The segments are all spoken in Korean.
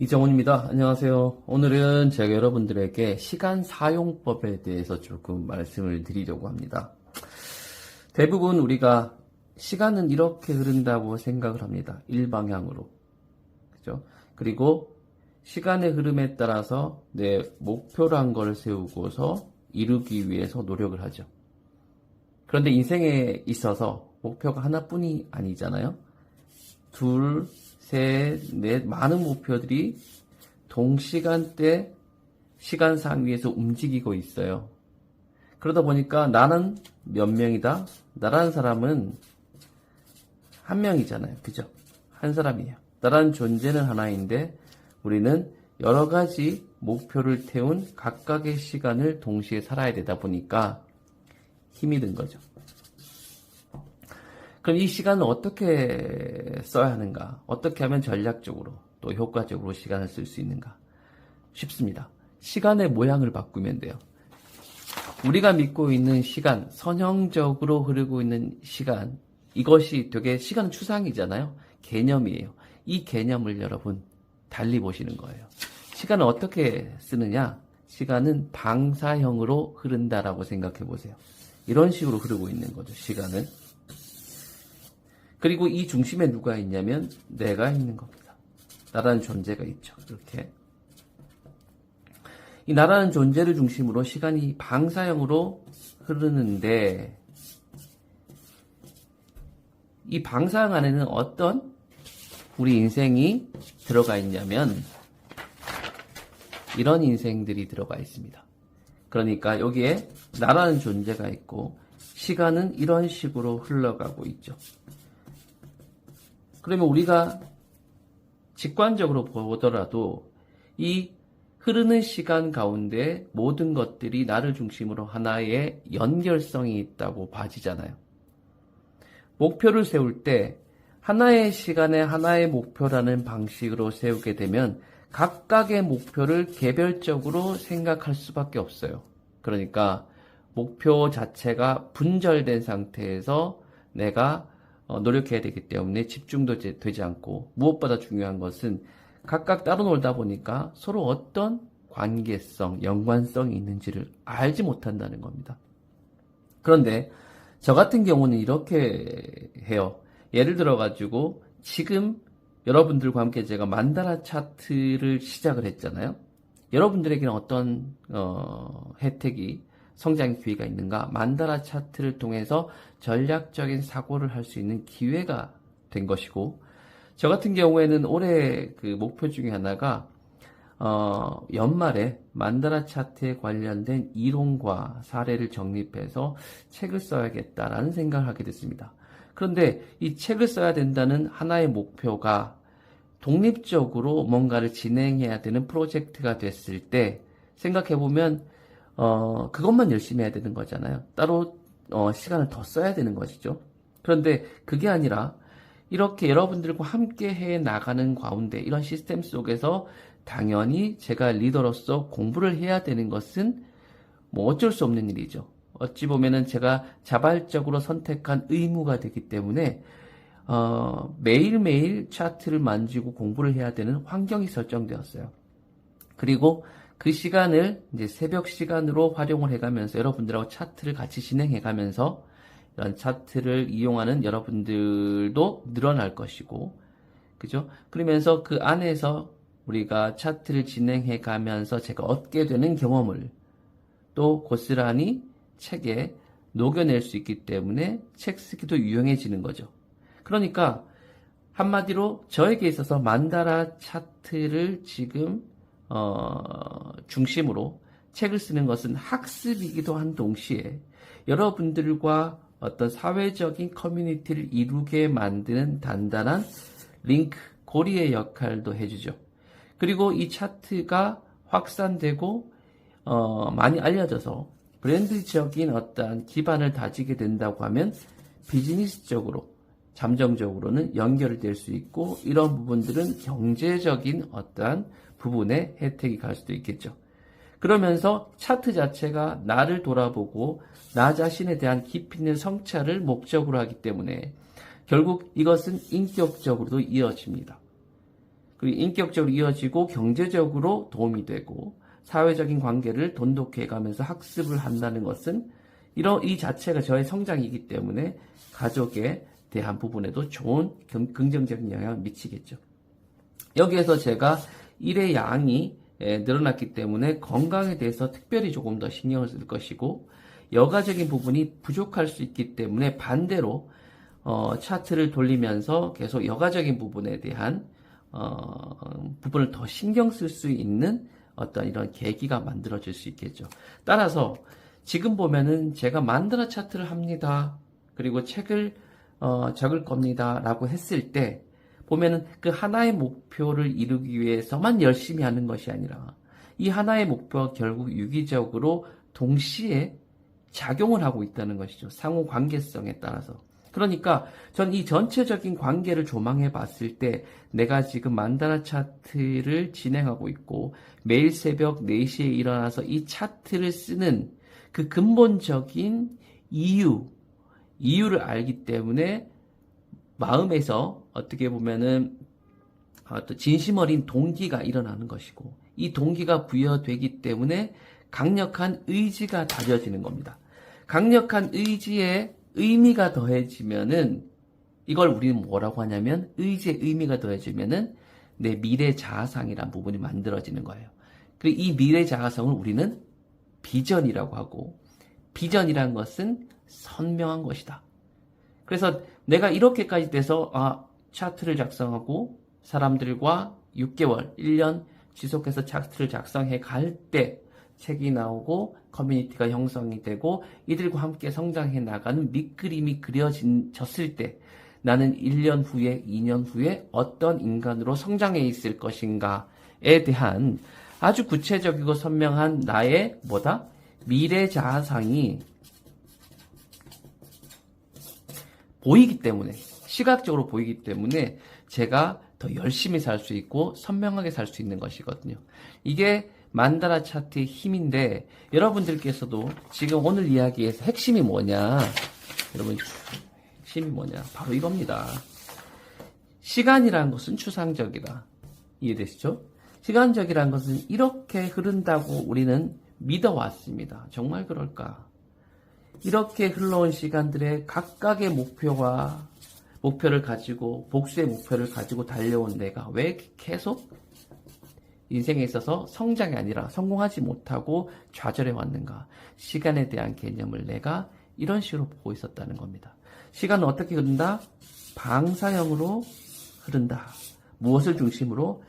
이정훈입니다. 안녕하세요. 오늘은 제가 여러분들에게 시간 사용법에 대해서 조금 말씀을 드리려고 합니다. 대부분 우리가 시간은 이렇게 흐른다고 생각을 합니다. 일방향으로. 그죠? 그리고 시간의 흐름에 따라서 내 목표란 걸 세우고서 이루기 위해서 노력을 하죠. 그런데 인생에 있어서 목표가 하나뿐이 아니잖아요. 둘, 셋, 넷, 많은 목표들이 동시간대 시간상 위에서 움직이고 있어요. 그러다 보니까 나는 몇 명이다? 나라는 사람은 한 명이잖아요. 그죠? 한 사람이에요. 나라는 존재는 하나인데 우리는 여러 가지 목표를 태운 각각의 시간을 동시에 살아야 되다 보니까 힘이 든 거죠. 그럼 이 시간을 어떻게 써야 하는가? 어떻게 하면 전략적으로 또 효과적으로 시간을 쓸 수 있는가? 쉽습니다. 시간의 모양을 바꾸면 돼요. 우리가 믿고 있는 시간, 선형적으로 흐르고 있는 시간, 이것이 되게 시간은 추상이잖아요. 개념이에요. 이 개념을 여러분 달리 보시는 거예요. 시간을 어떻게 쓰느냐? 시간은 방사형으로 흐른다라고 생각해 보세요. 이런 식으로 흐르고 있는 거죠, 시간은. 그리고 이 중심에 누가 있냐면 내가 있는 겁니다. 나라는 존재가 있죠. 이렇게. 이 나라는 존재를 중심으로 시간이 방사형으로 흐르는데 이 방사형 안에는 어떤 우리 인생이 들어가 있냐면 이런 인생들이 들어가 있습니다. 그러니까 여기에 나라는 존재가 있고 시간은 이런 식으로 흘러가고 있죠. 그러면 우리가 직관적으로 보더라도 이 흐르는 시간 가운데 모든 것들이 나를 중심으로 하나의 연결성이 있다고 봐지잖아요. 목표를 세울 때 하나의 시간에 하나의 목표라는 방식으로 세우게 되면 각각의 목표를 개별적으로 생각할 수밖에 없어요. 그러니까 목표 자체가 분절된 상태에서 내가 노력해야 되기 때문에 집중도 되지 않고 무엇보다 중요한 것은 각각 따로 놀다 보니까 서로 어떤 관계성, 연관성이 있는지를 알지 못한다는 겁니다. 그런데 저 같은 경우는 이렇게 해요. 예를 들어 가지고 지금 여러분들과 함께 제가 만다라 차트를 시작을 했잖아요. 여러분들에게는 어떤 혜택이 성장 기회가 있는가? 만다라 차트를 통해서 전략적인 사고를 할 수 있는 기회가 된 것이고, 저 같은 경우에는 올해 그 목표 중에 하나가 연말에 만다라 차트에 관련된 이론과 사례를 정립해서 책을 써야겠다라는 생각을 하게 됐습니다. 그런데 이 책을 써야 된다는 하나의 목표가 독립적으로 뭔가를 진행해야 되는 프로젝트가 됐을 때 생각해보면 그것만 열심히 해야 되는 거잖아요. 따로 시간을 더 써야 되는 것이죠. 그런데 그게 아니라 이렇게 여러분들과 함께 해 나가는 가운데 이런 시스템 속에서 당연히 제가 리더로서 공부를 해야 되는 것은 뭐 어쩔 수 없는 일이죠. 어찌 보면은 제가 자발적으로 선택한 의무가 되기 때문에 매일매일 차트를 만지고 공부를 해야 되는 환경이 설정되었어요. 그리고 그 시간을 이제 새벽 시간으로 활용을 해가면서 여러분들하고 차트를 같이 진행해가면서 이런 차트를 이용하는 여러분들도 늘어날 것이고, 그죠? 그러면서 그 안에서 우리가 차트를 진행해가면서 제가 얻게 되는 경험을 또 고스란히 책에 녹여낼 수 있기 때문에 책 쓰기도 유용해지는 거죠. 그러니까 한마디로 저에게 있어서 만다라 차트를 지금 중심으로 책을 쓰는 것은 학습이기도 한 동시에 여러분들과 어떤 사회적인 커뮤니티를 이루게 만드는 단단한 링크, 고리의 역할도 해주죠. 그리고 이 차트가 확산되고 많이 알려져서 브랜드적인 어떠한 기반을 다지게 된다고 하면 비즈니스적으로 잠정적으로는 연결될 수 있고 이런 부분들은 경제적인 어떠한 부분에 혜택이 갈 수도 있겠죠. 그러면서 차트 자체가 나를 돌아보고 나 자신에 대한 깊이 있는 성찰을 목적으로 하기 때문에 결국 이것은 인격적으로도 이어집니다. 그리고 인격적으로 이어지고 경제적으로 도움이 되고 사회적인 관계를 돈독해 가면서 학습을 한다는 것은 이 자체가 저의 성장이기 때문에 가족에 대한 부분에도 좋은 긍정적인 영향을 미치겠죠. 여기에서 제가 일의 양이 늘어났기 때문에 건강에 대해서 특별히 조금 더 신경을 쓸 것이고, 여가적인 부분이 부족할 수 있기 때문에 반대로 차트를 돌리면서 계속 여가적인 부분에 대한 부분을 더 신경 쓸 수 있는 어떤 이런 계기가 만들어질 수 있겠죠. 따라서 지금 보면은 제가 만다라 차트를 합니다. 그리고 책을 적을 겁니다. 라고 했을 때 보면은 그 하나의 목표를 이루기 위해서만 열심히 하는 것이 아니라 이 하나의 목표가 결국 유기적으로 동시에 작용을 하고 있다는 것이죠. 상호 관계성에 따라서. 그러니까 전 이 전체적인 관계를 조망해 봤을 때 내가 지금 만다라 차트를 진행하고 있고 매일 새벽 4시에 일어나서 이 차트를 쓰는 그 근본적인 이유를 알기 때문에 마음에서 어떻게 보면은 또 진심 어린 동기가 일어나는 것이고, 이 동기가 부여되기 때문에 강력한 의지가 다져지는 겁니다. 강력한 의지에 의미가 더해지면은, 이걸 우리는 뭐라고 하냐면 의지의 의미가 더해지면은 내 미래 자아상이라는 부분이 만들어지는 거예요. 그리고 이 미래 자아성을 우리는 비전이라고 하고, 비전이란 것은 선명한 것이다. 그래서 내가 이렇게까지 돼서 차트를 작성하고 사람들과 6개월, 1년 지속해서 차트를 작성해 갈 때 책이 나오고 커뮤니티가 형성이 되고 이들과 함께 성장해 나가는 밑그림이 그려졌을 때 나는 1년 후에, 2년 후에 어떤 인간으로 성장해 있을 것인가에 대한 아주 구체적이고 선명한 나의 미래 자아상이 보이기 때문에, 시각적으로 보이기 때문에 제가 더 열심히 살 수 있고 선명하게 살 수 있는 것이거든요. 이게 만다라 차트의 힘인데, 여러분들께서도 지금 오늘 이야기에서 핵심이 뭐냐? 여러분, 핵심이 뭐냐? 바로 이겁니다. 시간이라는 것은 추상적이다. 이해되시죠? 시간적이라는 것은 이렇게 흐른다고 우리는 믿어왔습니다. 정말 그럴까? 이렇게 흘러온 시간들의 각각의 목표를 가지고, 복수의 목표를 가지고 달려온 내가 왜 계속 인생에 있어서 성장이 아니라 성공하지 못하고 좌절해 왔는가? 시간에 대한 개념을 내가 이런 식으로 보고 있었다는 겁니다. 시간은 어떻게 흐른다? 방사형으로 흐른다. 무엇을 중심으로?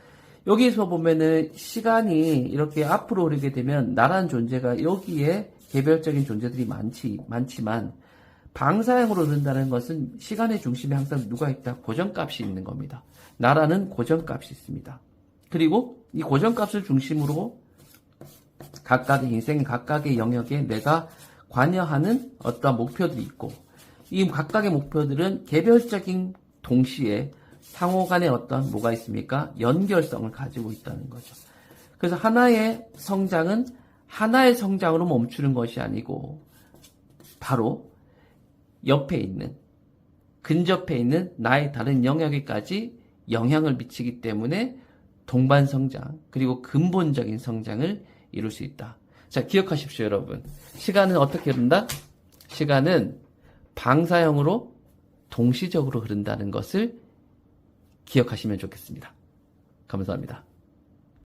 여기서 보면은 시간이 이렇게 앞으로 흐르게 되면 나라는 존재가 여기에 개별적인 존재들이 많지만 방사형으로 흐른다는 것은 시간의 중심에 항상 누가 있다? 고정값이 있는 겁니다. 나라는 고정값이 있습니다. 그리고 이 고정값을 중심으로 각각의 인생, 각각의 영역에 내가 관여하는 어떠한 목표들이 있고, 이 각각의 목표들은 개별적인 동시에 상호 간에 어떤 뭐가 있습니까? 연결성을 가지고 있다는 거죠. 그래서 하나의 성장은 하나의 성장으로 멈추는 것이 아니고 바로 옆에 있는, 근접해 있는 나의 다른 영역에까지 영향을 미치기 때문에 동반 성장, 그리고 근본적인 성장을 이룰 수 있다. 자, 기억하십시오, 여러분. 시간은 어떻게 흐른다? 시간은 방사형으로 동시적으로 흐른다는 것을 기억하시면 좋겠습니다. 감사합니다.